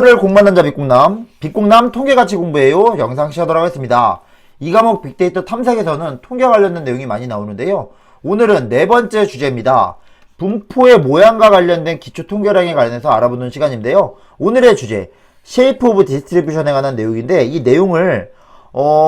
를 공부하는 남자 빅공남 통계가치 공부해요. 영상 시작하도록 하겠습니다. 이 과목 빅데이터 탐색에서는 통계 관련된 내용이 많이 나오는데요. 오늘은 네 번째 주제입니다. 분포의 모양과 관련된 기초 통계량에 관련해서 알아보는 시간인데요. 오늘의 주제 Shape of Distribution에 관한 내용인데 이 내용을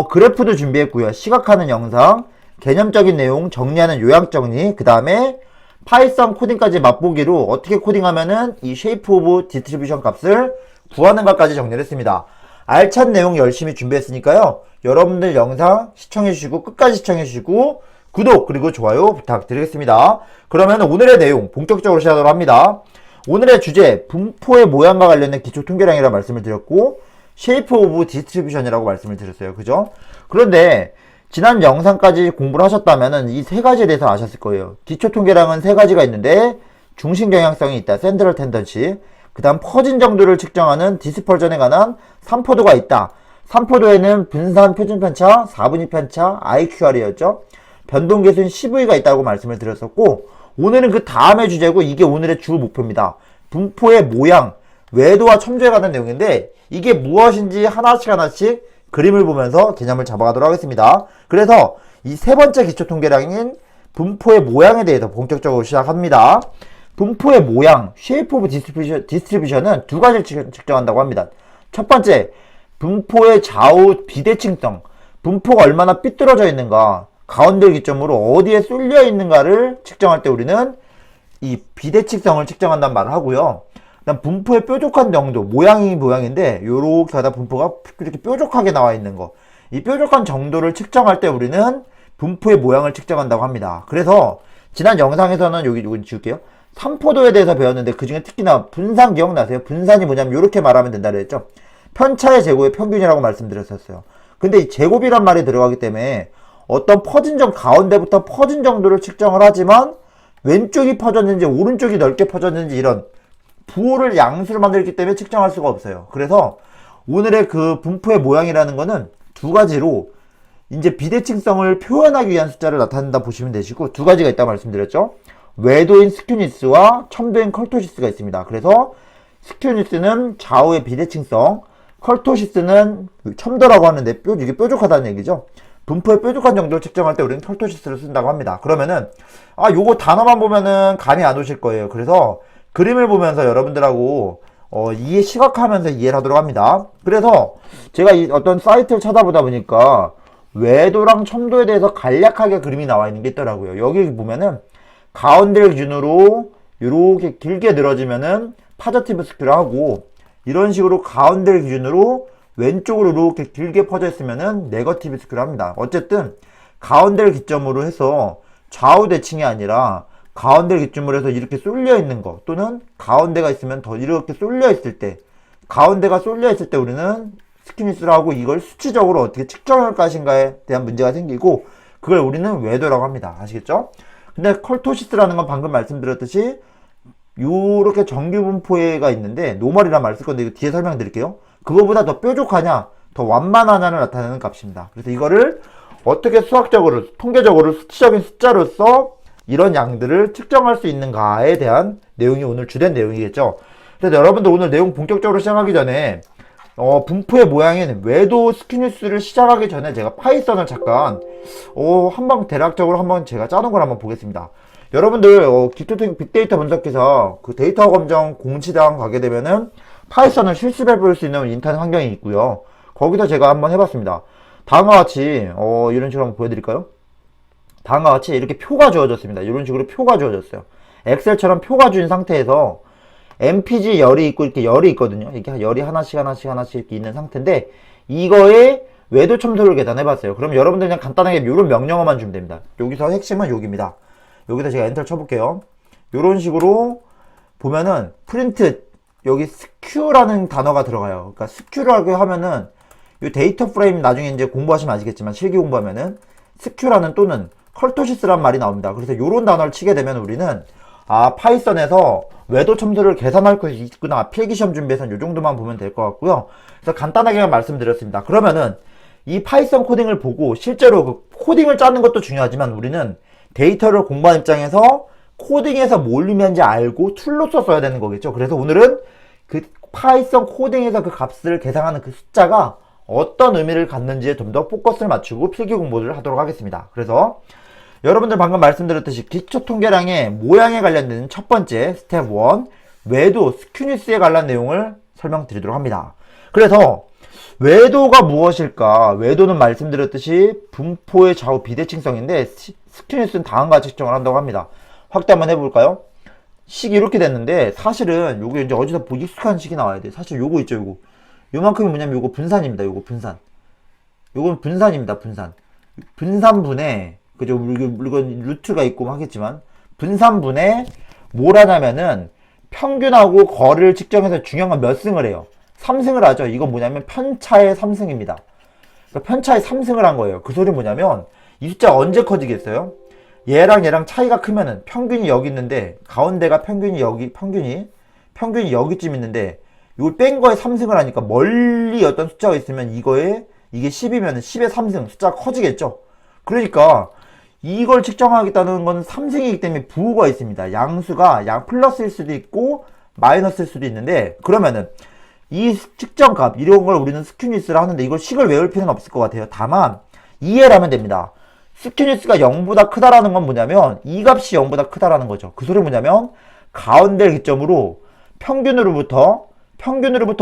그래프도 준비했고요. 시각화하는 영상, 개념적인 내용 정리하는 요약 정리, 그 다음에 파이썬 코딩까지 맛보기로 어떻게 코딩하면은 이 Shape of Distribution 값을 구하는 것까지 정리를 했습니다. 알찬 내용 열심히 준비했으니까요. 여러분들 영상 시청해주시고 끝까지 시청해주시고 구독 그리고 좋아요 부탁드리겠습니다. 그러면 오늘의 내용 본격적으로 시작하도록 합니다. 오늘의 주제 분포의 모양과 관련된 기초 통계량이라고 말씀을 드렸고 Shape of Distribution이라고 말씀을 드렸어요. 그죠? 그런데 지난 영상까지 공부를 하셨다면 이 세 가지에 대해서 아셨을 거예요. 기초 통계량은 세 가지가 있는데 중심 경향성이 있다. 센트럴 텐던시. 그 다음 퍼진 정도를 측정하는 디스펄전에 관한 3포도가 있다. 3포도에는 분산 표준 편차, 4분위 편차, IQR이었죠. 변동 계수인 CV가 있다고 말씀을 드렸었고 오늘은 그 다음의 주제고 이게 오늘의 주 목표입니다. 분포의 모양, 외도와 첨조에 관한 내용인데 이게 무엇인지 하나씩 그림을 보면서 개념을 잡아가도록 하겠습니다. 그래서 이 세 번째 기초 통계량인 분포의 모양에 대해서 본격적으로 시작합니다. 분포의 모양, Shape of Distribution은 두 가지를 측정한다고 합니다. 첫 번째, 분포의 좌우 비대칭성, 분포가 얼마나 삐뚤어져 있는가, 가운데를 기점으로 어디에 쏠려 있는가를 측정할 때 우리는 이 비대칭성을 측정한다는 말을 하고요. 그다음 분포의 뾰족한 정도, 모양인데 요렇게 하다 분포가 이렇게 뾰족하게 나와 있는 거, 이 뾰족한 정도를 측정할 때 우리는 분포의 모양을 측정한다고 합니다. 그래서 지난 영상에서는 여기 지울게요. 3포도에 대해서 배웠는데 그 중에 특히나 분산 기억나세요? 분산이 뭐냐면 이렇게 말하면 된다 그랬죠. 편차의 제곱의 평균이라고 말씀드렸었어요. 근데 이 제곱이란 말이 들어가기 때문에 어떤 가운데부터 퍼진 정도를 측정을 하지만 왼쪽이 퍼졌는지 오른쪽이 넓게 퍼졌는지 이런 부호를 양수를 만들기 때문에 측정할 수가 없어요. 그래서 오늘의 그 분포의 모양이라는 거는 두 가지로 이제 비대칭성을 표현하기 위한 숫자를 나타낸다 보시면 되시고 두 가지가 있다고 말씀드렸죠. 외도인 스큐니스와 첨도인 컬토시스가 있습니다. 그래서 스큐니스는 좌우의 비대칭성, 컬토시스는 첨도라고 하는데 이게 뾰족하다는 얘기죠. 분포의 뾰족한 정도를 측정할 때 우리는 컬토시스를 쓴다고 합니다. 그러면은 요거 단어만 보면은 감이 안 오실 거예요. 그래서 그림을 보면서 여러분들하고 시각화하면서 이해를 하도록 합니다. 그래서 제가 어떤 사이트를 찾아보다 보니까 외도랑 첨도에 대해서 간략하게 그림이 나와 있는 게 있더라고요. 여기 보면은 가운데를 기준으로 이렇게 길게 늘어지면은 파저티브 스큐를 하고 이런 식으로 가운데를 기준으로 왼쪽으로 이렇게 길게 퍼져 있으면은 네거티브 스큐를 합니다. 어쨌든 가운데를 기점으로 해서 좌우 대칭이 아니라 가운데를 기점으로 해서 이렇게 쏠려 있는 거 또는 가운데가 있으면 더 이렇게 쏠려 있을 때 가운데가 쏠려 있을 때 우리는 스큐니스를 하고 이걸 수치적으로 어떻게 측정할 것인가에 대한 문제가 생기고 그걸 우리는 외도라고 합니다. 아시겠죠? 근데 컬토시스라는 건 방금 말씀드렸듯이 요렇게 정규 분포가 있는데 노멀이란 말을 쓸 건데 이거 뒤에 설명드릴게요. 그거보다 더 뾰족하냐 더 완만하냐를 나타내는 값입니다. 그래서 이거를 어떻게 수학적으로 통계적으로 수치적인 숫자로서 이런 양들을 측정할 수 있는가에 대한 내용이 오늘 주된 내용이겠죠. 그래서 여러분들 오늘 내용 본격적으로 시작하기 전에 분포의 모양인 외도 스큐니스를 시작하기 전에 제가 파이썬을 잠깐 한번 대략적으로 한번 제가 짜놓은 걸 한번 보겠습니다. 여러분들 빅데이터 분석해서 그 데이터 검정 공시당 가게 되면은 파이썬을 실습해 볼 수 있는 인터넷 환경이 있고요. 거기서 제가 한번 해봤습니다. 다음과 같이 이런 식으로 한번 보여드릴까요? 다음과 같이 이렇게 표가 주어졌습니다. 이런 식으로 표가 주어졌어요. 엑셀처럼 표가 주인 상태에서 MPG 열이 있고 이렇게 열이 있거든요. 이렇게 열이 하나씩 이렇게 있는 상태인데 이거에 외도 첨도를 계산해봤어요. 그럼 여러분들 그냥 간단하게 이런 명령어만 주면 됩니다. 여기서 핵심은 여기입니다. 여기다 제가 엔터 쳐볼게요. 이런 식으로 보면은 프린트 여기 스큐라는 단어가 들어가요. 그러니까 스큐라고 하면은 이 데이터 프레임 나중에 이제 공부하시면 아시겠지만 실기 공부하면은 스큐라는 또는 컬토시스란 말이 나옵니다. 그래서 이런 단어를 치게 되면 우리는 파이썬에서 외도 첨도를 계산할 수 있구나. 필기시험 준비해서는 이 정도만 보면 될 것 같고요. 그래서 간단하게 말씀드렸습니다. 그러면은 이 파이썬 코딩을 보고 실제로 그 코딩을 짜는 것도 중요하지만 우리는 데이터를 공부하는 입장에서 코딩에서 뭘 의미하는지 알고 툴로서 써야 되는 거겠죠. 그래서 오늘은 그 파이썬 코딩에서 그 값을 계산하는 그 숫자가 어떤 의미를 갖는지에 좀 더 포커스를 맞추고 필기 공부를 하도록 하겠습니다. 그래서 여러분들 방금 말씀드렸듯이 기초통계량의 모양에 관련된 첫 번째 스텝 1 외도 스큐니스에 관한 내용을 설명드리도록 합니다. 그래서 외도가 무엇일까? 외도는 말씀드렸듯이 분포의 좌우 비대칭성인데 스큐니스는 다음과 같이 측정을 한다고 합니다. 확대 한번 해볼까요? 식이 이렇게 됐는데 사실은 요게 이제 어디서 익숙한 식이 나와야 돼. 사실 요거 있죠, 요거. 요만큼이 뭐냐면 요거 분산입니다. 요거 분산. 요건 분산입니다. 분산. 분산분의 그죠? 물론 루트가 있고 하겠지만 분산분의 뭘 하냐면은 평균하고 거리를 측정해서 중요한 건 몇 승을 해요? 3승을 하죠. 이건 뭐냐면 편차의 3승입니다. 그러니까 편차의 3승을 한 거예요. 그 소리 뭐냐면 이 숫자가 언제 커지겠어요? 얘랑 얘랑 차이가 크면은 평균이 여기 있는데 가운데가 평균이 여기쯤 있는데 이걸 뺀 거에 3승을 하니까 멀리 어떤 숫자가 있으면 이게 10이면 10의 3승 숫자가 커지겠죠. 그러니까 이걸 측정하겠다는 건 3승이기 때문에 부호가 있습니다. 양수가 플러스일 수도 있고 마이너스일 수도 있는데 그러면은 이 측정값 이런 걸 우리는 스큐니스를 하는데 이걸 식을 외울 필요는 없을 것 같아요. 다만 이해를 하면 됩니다. 스큐니스가 0보다 크다라는 건 뭐냐면 이 값이 0보다 크다라는 거죠. 그 소리 뭐냐면 가운데를 기점으로 평균으로부터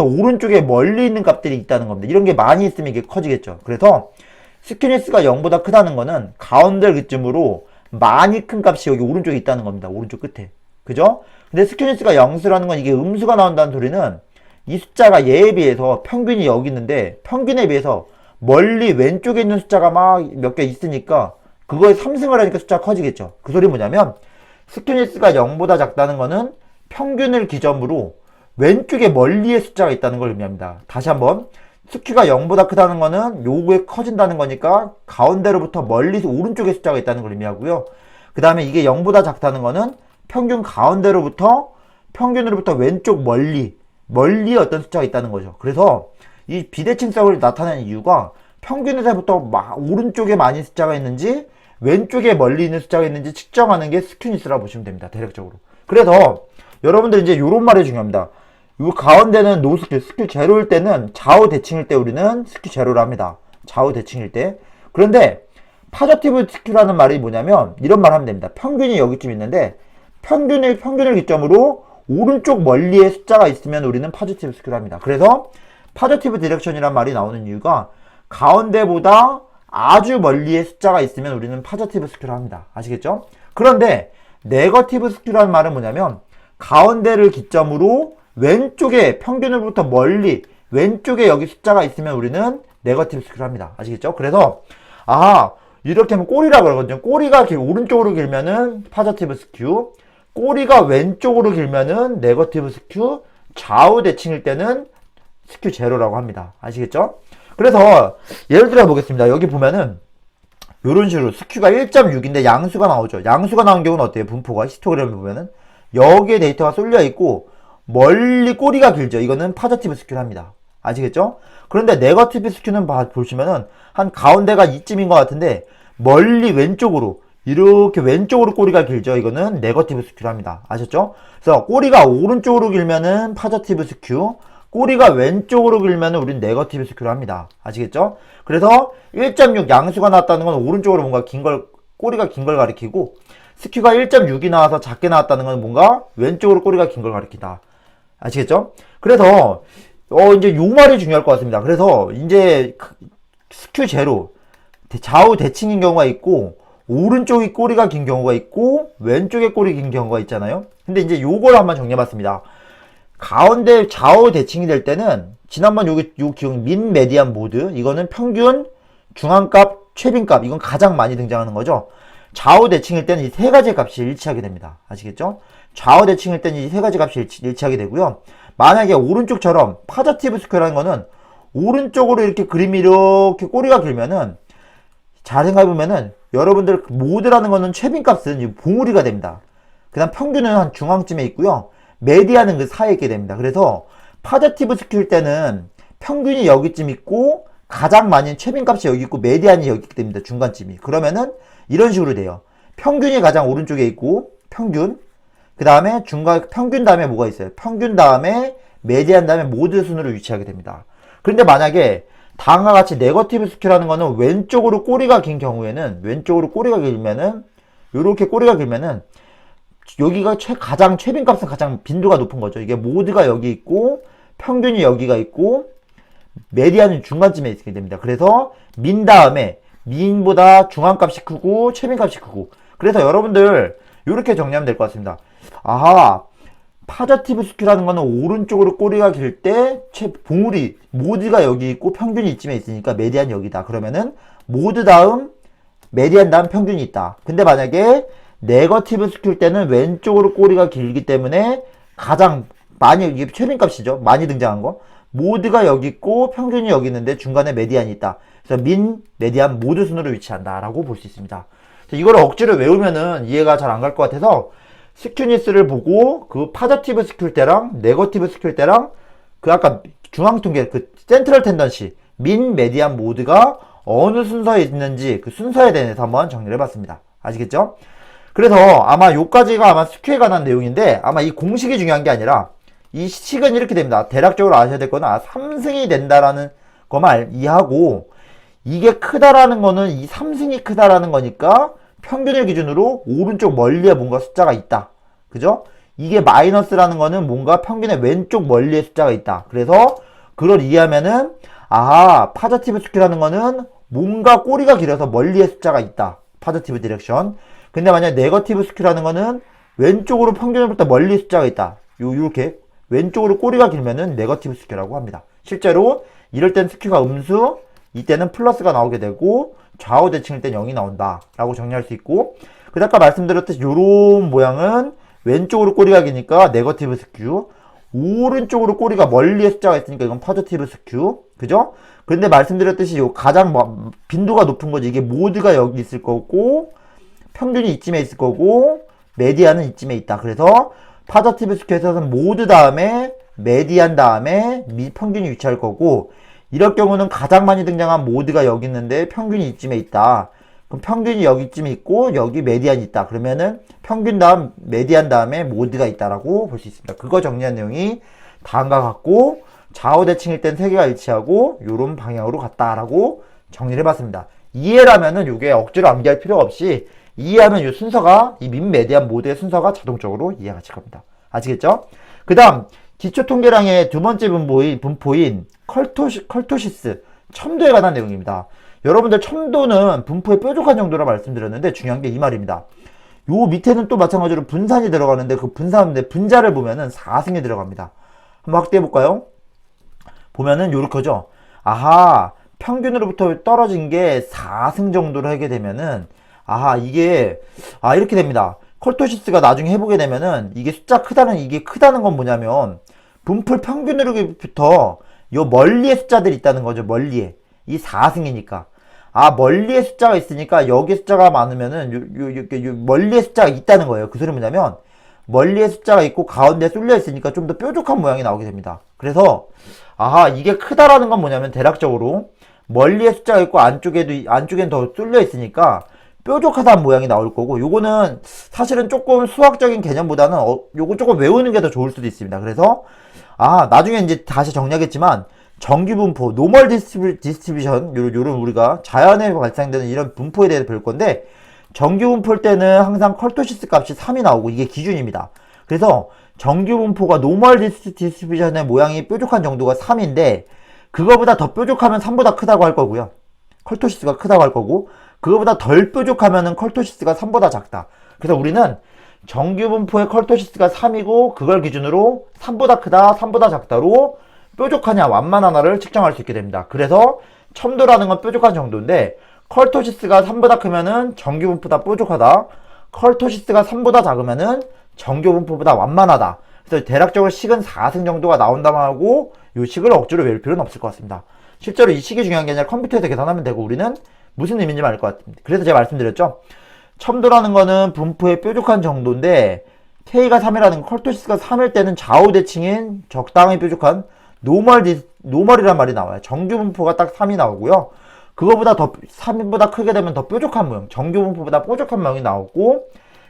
오른쪽에 멀리 있는 값들이 있다는 겁니다. 이런 게 많이 있으면 이게 커지겠죠. 그래서 스큐니스가 0보다 크다는 거는 가운데를 기점으로 많이 큰 값이 여기 오른쪽에 있다는 겁니다. 오른쪽 끝에. 그죠? 근데 스큐니스가 0수라는 건 이게 음수가 나온다는 소리는 이 숫자가 얘에 비해서 평균이 여기 있는데 평균에 비해서 멀리 왼쪽에 있는 숫자가 막 몇 개 있으니까 그거에 3승을 하니까 숫자가 커지겠죠. 그 소리 뭐냐면 스큐니스가 0보다 작다는 거는 평균을 기점으로 왼쪽에 멀리의 숫자가 있다는 걸 의미합니다. 다시 한번 스큐가 0보다 크다는 거는 요게 커진다는 거니까 가운데로부터 멀리 오른쪽에 숫자가 있다는 걸 의미하고요. 그 다음에 이게 0보다 작다는 거는 평균 가운데로부터 평균으로부터 왼쪽 멀리에 어떤 숫자가 있다는 거죠. 그래서 이 비대칭성을 나타내는 이유가 평균에서부터 오른쪽에 많이 숫자가 있는지 왼쪽에 멀리 있는 숫자가 있는지 측정하는 게 스큐니스라고 보시면 됩니다. 대략적으로. 그래서 여러분들 이제 요런 말이 중요합니다. 이 가운데는 노스큐, 스큐 제로일 때는 좌우 대칭일 때 우리는 스큐 제로를 합니다. 좌우 대칭일 때. 그런데 파저티브 스큐라는 말이 뭐냐면 이런 말 하면 됩니다. 평균이 여기쯤 있는데 평균을 기점으로 오른쪽 멀리에 숫자가 있으면 우리는 파저티브 스큐를 합니다. 그래서 파저티브 디렉션이란 말이 나오는 이유가 가운데보다 아주 멀리에 숫자가 있으면 우리는 파저티브 스큐를 합니다. 아시겠죠? 그런데 네거티브 스큐라는 말은 뭐냐면 가운데를 기점으로 왼쪽에 평균으로부터 멀리 왼쪽에 여기 숫자가 있으면 우리는 네거티브 스큐를 합니다. 아시겠죠? 그래서 이렇게 하면 꼬리라고 그러거든요. 꼬리가 오른쪽으로 길면은 파저티브 스큐, 꼬리가 왼쪽으로 길면은 네거티브 스큐, 좌우 대칭일 때는 스큐 제로라고 합니다. 아시겠죠? 그래서 예를 들어 보겠습니다. 여기 보면은 요런 식으로 스큐가 1.6인데 양수가 나오죠. 양수가 나온 경우는 어때요? 분포가 히스토그램을 보면은 여기에 데이터가 쏠려 있고 멀리 꼬리가 길죠. 이거는 파저티브 스큐를 합니다. 아시겠죠? 그런데 네거티브 스큐는 보시면은 한 가운데가 이쯤인 것 같은데 멀리 왼쪽으로 이렇게 왼쪽으로 꼬리가 길죠. 이거는 네거티브 스큐를 합니다. 아셨죠? 그래서 꼬리가 오른쪽으로 길면은 파저티브 스큐, 꼬리가 왼쪽으로 길면은 우리는 네거티브 스큐를 합니다. 아시겠죠? 그래서 1.6 양수가 나왔다는 건 오른쪽으로 뭔가 꼬리가 긴 걸 가리키고 스큐가 1.6이 나와서 작게 나왔다는 건 뭔가 왼쪽으로 꼬리가 긴 걸 가리킨다. 아시겠죠? 그래서 이제 요 말이 중요할 것 같습니다. 그래서 이제 스큐 제로 좌우 대칭인 경우가 있고 오른쪽이 꼬리가 긴 경우가 있고 왼쪽에 꼬리 긴 경우가 있잖아요. 근데 이제 요걸 한번 정리해봤습니다. 가운데 좌우 대칭이 될 때는 지난번 요 기억 민 메디안 모드 이거는 평균, 중앙값, 최빈값 이건 가장 많이 등장하는 거죠. 좌우 대칭일 때는 이 세 가지 값이 일치하게 됩니다. 아시겠죠? 좌우 대칭일 때는 이 세 가지 값이 일치하게 되고요. 만약에 오른쪽처럼 파저티브 스퀘어라는 거는 오른쪽으로 이렇게 그림이 이렇게 꼬리가 길면은 잘 생각해보면은 여러분들 모드라는 거는 최빈값은 봉우리가 됩니다. 그 다음 평균은 한 중앙쯤에 있고요. 메디안은 그 사이에 있게 됩니다. 그래서 파저티브 스큐일 때는 평균이 여기쯤 있고 가장 많은 최빈값이 여기 있고 메디안이 여기 있게 됩니다. 중간쯤이. 그러면은 이런 식으로 돼요. 평균이 가장 오른쪽에 있고 평균 그 다음에 평균 다음에 뭐가 있어요? 평균 다음에 메디안 다음에 모드 순으로 위치하게 됩니다. 그런데 만약에 다음과 같이 네거티브 스큐라는 거는 왼쪽으로 꼬리가 긴 경우에는, 왼쪽으로 꼬리가 길면은, 요렇게 꼬리가 길면은, 여기가 가장 최빈값은 가장 빈도가 높은 거죠. 이게 모드가 여기 있고, 평균이 여기가 있고, 메디안은 중간쯤에 있게 됩니다. 그래서 민 다음에, 민보다 중앙값이 크고, 최빈값이 크고. 그래서 여러분들, 요렇게 정리하면 될 것 같습니다. 아하, 파저티브 스큐라는 거는 오른쪽으로 꼬리가 길 때 봉우리 모드가 여기 있고 평균이 이쯤에 있으니까 메디안이 여기다. 그러면은 모드 다음 메디안 다음 평균이 있다. 근데 만약에 네거티브 스큐일 때는 왼쪽으로 꼬리가 길기 때문에 가장 많이, 이게 최빈값이죠. 많이 등장한 거. 모드가 여기 있고 평균이 여기 있는데 중간에 메디안이 있다. 그래서 민, 메디안, 모드 순으로 위치한다 라고 볼 수 있습니다. 이걸 억지로 외우면은 이해가 잘 안 갈 것 같아서 스큐니스를 보고 그 파저티브 스큐일 때랑 네거티브 스큐일 때랑 그 아까 중앙통계 그 센트럴 텐던시 민, 메디안, 모드가 어느 순서에 있는지 그 순서에 대해서 한번 정리를 해봤습니다. 아시겠죠? 그래서 아마 요까지가 아마 스큐에 관한 내용인데 아마 이 공식이 중요한 게 아니라 이 식은 이렇게 됩니다. 대략적으로 아셔야 될 거는 3승이 된다라는 것만 이해하고 이게 크다라는 거는 이 3승이 크다라는 거니까 평균을 기준으로 오른쪽 멀리에 뭔가 숫자가 있다. 그죠? 이게 마이너스라는 거는 뭔가 평균의 왼쪽 멀리에 숫자가 있다. 그래서 그걸 이해하면은 아하, 파저티브 스큐라는 거는 뭔가 꼬리가 길어서 멀리에 숫자가 있다. 파저티브 디렉션. 근데 만약 네거티브 스큐라는 거는 왼쪽으로 평균으로부터 멀리 숫자가 있다. 요렇게 왼쪽으로 꼬리가 길면은 네거티브 스큐라고 합니다. 실제로 이럴 땐 스큐가 음수, 이때는 플러스가 나오게 되고 좌우 대칭일 땐 0이 나온다 라고 정리할 수 있고, 그 아까 말씀드렸듯이 요런 모양은 왼쪽으로 꼬리가 기니까 네거티브 스큐, 오른쪽으로 꼬리가 멀리에 숫자가 있으니까 이건 포지티브 스큐. 그죠? 근데 말씀드렸듯이 요 가장 빈도가 높은 거지. 이게 모드가 여기 있을 거고 평균이 이쯤에 있을 거고 메디안은 이쯤에 있다. 그래서 포지티브 스큐에서는 모드 다음에 메디안 다음에 평균이 위치할 거고, 이럴 경우는 가장 많이 등장한 모드가 여기 있는데 평균이 이쯤에 있다. 그럼 평균이 여기쯤에 있고 여기 메디안이 있다. 그러면은 평균 다음 메디안 다음에 모드가 있다라고 볼 수 있습니다. 그거 정리한 내용이 다음과 같고 좌우 대칭일 땐 세 개가 일치하고 요런 방향으로 갔다라고 정리를 해봤습니다. 이해라면은 요게 억지로 암기할 필요가 없이 이해하면 요 순서가 이 민, 메디안, 모드의 순서가 자동적으로 이해가 될 겁니다. 아시겠죠? 그 다음 기초통계량의 두 번째 분포인 컬토시스, 첨도에 관한 내용입니다. 여러분들 첨도는 분포의 뾰족한 정도라 말씀드렸는데 중요한 게 이 말입니다. 요 밑에는 또 마찬가지로 분산이 들어가는데 그 분자를 보면은 4승이 들어갑니다. 한번 확대해 볼까요? 보면은 요렇게죠. 아하, 평균으로부터 떨어진 게 4승 정도로 하게 되면은 아하, 이게 이렇게 됩니다. 컬토시스가 나중에 해보게 되면은 이게 이게 크다는 건 뭐냐면 분풀 평균으로부터 요 멀리의 숫자들이 있다는 거죠. 멀리에. 이 4승이니까. 멀리의 숫자가 있으니까 여기 숫자가 많으면은 멀리의 숫자가 있다는 거예요. 그 소리 뭐냐면 멀리의 숫자가 있고 가운데 쏠려 있으니까 좀 더 뾰족한 모양이 나오게 됩니다. 그래서 이게 크다라는 건 뭐냐면 대략적으로 멀리의 숫자가 있고 안쪽엔 더 쏠려 있으니까 뾰족하다는 모양이 나올 거고, 요거는 사실은 조금 수학적인 개념보다는 요거 조금 외우는 게 더 좋을 수도 있습니다. 그래서 나중에 이제 다시 정리하겠지만 정규 분포, 노멀 디스트리뷰션, 요런 우리가 자연에 발생되는 이런 분포에 대해서 배울 건데, 정규 분포일 때는 항상 컬토시스 값이 3이 나오고 이게 기준입니다. 그래서 정규 분포가 노멀 디스트리뷰션의 모양이 뾰족한 정도가 3인데 그거보다 더 뾰족하면 3보다 크다고 할 거고요. 컬토시스가 크다고 할 거고, 그거보다 덜 뾰족하면은 컬토시스가 3보다 작다. 그래서 우리는 정규 분포의 컬토시스가 3이고 그걸 기준으로 3보다 크다, 3보다 작다로 뾰족하냐 완만하나를 측정할 수 있게 됩니다. 그래서 첨도라는 건 뾰족한 정도인데 컬토시스가 3보다 크면은 정규 분포보다 뾰족하다, 컬토시스가 3보다 작으면은 정규 분포보다 완만하다. 그래서 대략적으로 식은 4승 정도가 나온다만 하고 이 식을 억지로 외울 필요는 없을 것 같습니다. 실제로 이 식이 중요한 게 아니라 컴퓨터에서 계산하면 되고 우리는 무슨 의미인지 알 것 같습니다. 그래서 제가 말씀드렸죠. 첨도라는 거는 분포의 뾰족한 정도인데 K가 3이라는 건 컬토시스가 3일 때는 좌우 대칭인 적당히 뾰족한 노멀이란 말이 나와요. 정규 분포가 딱 3이 나오고요. 그거보다 3보다 크게 되면 더 뾰족한 모양, 정규 분포보다 뾰족한 모양이 나오고,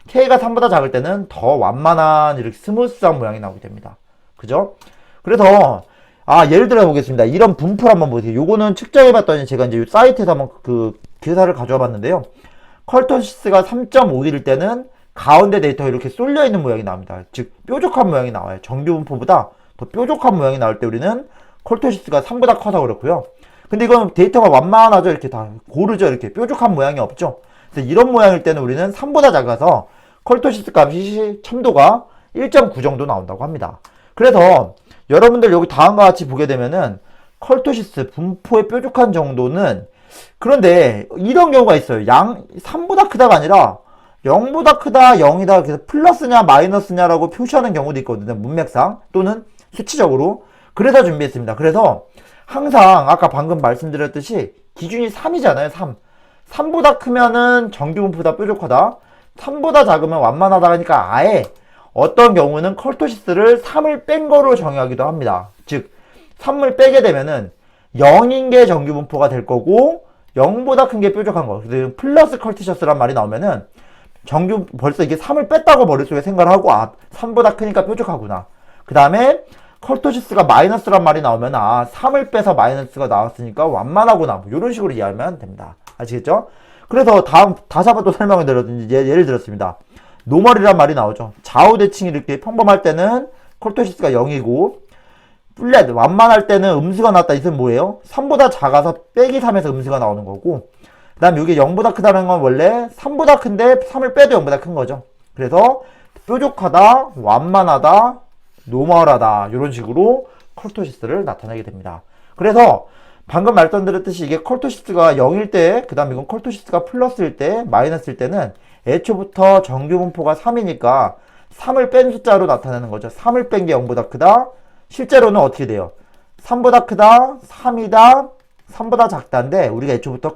K가 3보다 작을 때는 더 완만한 이렇게 스무스한 모양이 나오게 됩니다. 그죠? 그래서 예를 들어 보겠습니다. 이런 분포를 한번 보세요. 요거는 측정해 봤더니 제가 이제 이 사이트에서 한번 그 기사를 가져와 봤는데요. 컬토시스가 3.5일 때는 가운데 데이터가 이렇게 쏠려 있는 모양이 나옵니다. 즉 뾰족한 모양이 나와요. 정규 분포보다 더 뾰족한 모양이 나올 때 우리는 컬토시스가 3보다 커서 그렇고요. 근데 이건 데이터가 완만하죠. 이렇게 다 고르죠. 이렇게 뾰족한 모양이 없죠. 그래서 이런 모양일 때는 우리는 3보다 작아서 컬토시스 값이 첨도가 1.9 정도 나온다고 합니다. 그래서 여러분들 여기 다음과 같이 보게 되면은 컬토시스 분포의 뾰족한 정도는, 그런데 이런 경우가 있어요. 3보다 크다가 아니라 0보다 크다, 0이다, 그래서 플러스냐 마이너스냐라고 표시하는 경우도 있거든요. 문맥상 또는 수치적으로. 그래서 준비했습니다. 그래서 항상 아까 방금 말씀드렸듯이 기준이 3이잖아요. 3보다 크면은 정규 분포보다 뾰족하다, 3보다 작으면 완만하다 하니까 아예 어떤 경우는 컬토시스를 3을 뺀 거로 정의하기도 합니다. 즉 3을 빼게 되면은 0인 게 정규 분포가 될 거고 0보다 큰 게 뾰족한 거. 그래서 플러스 컬토시스란 말이 나오면은 벌써 이게 3을 뺐다고 머릿속에 생각을 하고 3보다 크니까 뾰족하구나. 그 다음에 컬토시스가 마이너스란 말이 나오면 3을 빼서 마이너스가 나왔으니까 완만하구나. 뭐 이런 식으로 이해하면 됩니다. 아시겠죠? 그래서 다시 한번 또 설명을 드렸든지 예를 들었습니다. 노멀이란 말이 나오죠. 좌우 대칭이 이렇게 평범할 때는 컬토시스가 0이고 플랫 완만할 때는 음수가 나왔다. 이것은 뭐예요? 3보다 작아서 빼기 3에서 음수가 나오는 거고, 그 다음에 이게 0보다 크다는 건 원래 3보다 큰데 3을 빼도 0보다 큰 거죠. 그래서 뾰족하다, 완만하다, 노멀하다 이런 식으로 컬토시스를 나타내게 됩니다. 그래서 방금 말씀드렸듯이 이게 컬토시스가 0일 때, 그 다음 이건 컬토시스가 플러스일 때, 마이너스일 때는 애초부터 정규 분포가 3이니까 3을 뺀 숫자로 나타내는 거죠. 3을 뺀 게 0보다 크다. 실제로는 어떻게 돼요? 3보다 크다, 3이다, 3보다 작다인데 우리가 애초부터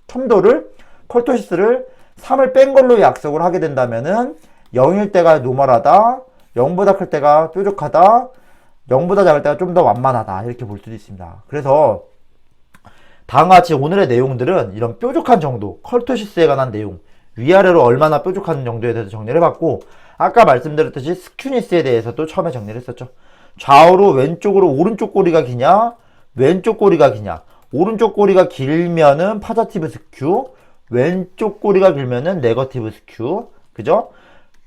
첨도를, 컬토시스를 3을 뺀 걸로 약속을 하게 된다면은 0일 때가 노멀하다, 0보다 클 때가 뾰족하다, 0보다 작을 때가 좀 더 완만하다 이렇게 볼 수도 있습니다. 그래서 다음과 같이 오늘의 내용들은 이런 뾰족한 정도, 컬토시스에 관한 내용, 위아래로 얼마나 뾰족한 정도에 대해서 정리를 해봤고, 아까 말씀드렸듯이 스큐니스에 대해서도 처음에 정리를 했었죠. 좌우로 왼쪽으로 오른쪽 꼬리가 기냐, 왼쪽 꼬리가 기냐. 오른쪽 꼬리가 길면은 파저티브 스큐, 왼쪽 꼬리가 길면은 네거티브 스큐. 그죠?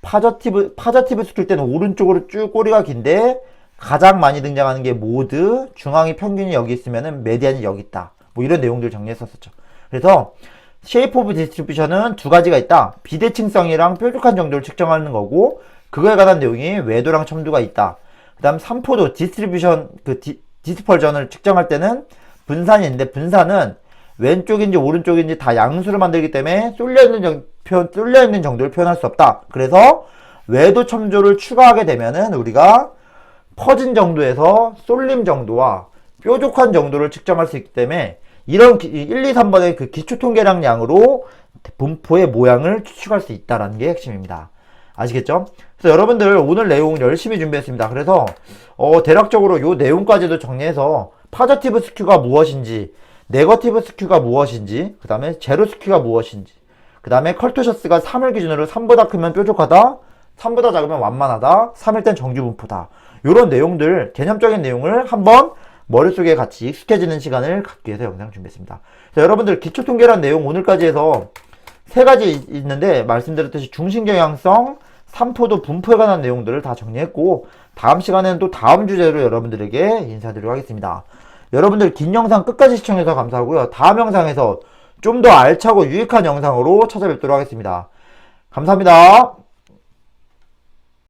파저티브 스큐일 때는 오른쪽으로 쭉 꼬리가 긴데 가장 많이 등장하는 게 모드, 중앙이 평균이 여기 있으면은 메디안이 여기 있다. 뭐 이런 내용들 정리했었죠. 그래서 쉐이프 오브 디스트리뷰션은 두 가지가 있다. 비대칭성이랑 뾰족한 정도를 측정하는 거고, 그거에 관한 내용이 외도랑 첨도가 있다. 그 다음 3포도 디스트리뷰션, 디스펄전을 측정할 때는 분산이 있는데, 분산은 왼쪽인지 오른쪽인지 다 양수를 만들기 때문에 쏠려있는 정도를 표현할 수 없다. 그래서 외도 첨조를 추가하게 되면은 우리가 퍼진 정도에서 쏠림 정도와 뾰족한 정도를 측정할 수 있기 때문에 이런 1, 2, 3번의 그 기초통계량 양으로 분포의 모양을 추측할 수 있다는 게 핵심입니다. 아시겠죠? 그래서 여러분들 오늘 내용 열심히 준비했습니다. 그래서 대략적으로 이 내용까지도 정리해서 파저티브 스큐가 무엇인지, 네거티브 스큐가 무엇인지, 그 다음에 제로 스큐가 무엇인지, 그 다음에 컬토셔스가 3을 기준으로 3보다 크면 뾰족하다, 3보다 작으면 완만하다, 3일 땐 정규 분포다. 이런 내용들, 개념적인 내용을 한번 머릿속에 같이 익숙해지는 시간을 갖기 위해서 영상 준비했습니다. 자, 여러분들 기초통계란 내용 오늘까지 해서 3가지 있는데 말씀드렸듯이 중심경향성, 3포도 분포에 관한 내용들을 다 정리했고, 다음 시간에는 또 다음 주제로 여러분들에게 인사드리도록 하겠습니다. 여러분들 긴 영상 끝까지 시청해서 감사하고요. 다음 영상에서 좀 더 알차고 유익한 영상으로 찾아뵙도록 하겠습니다. 감사합니다.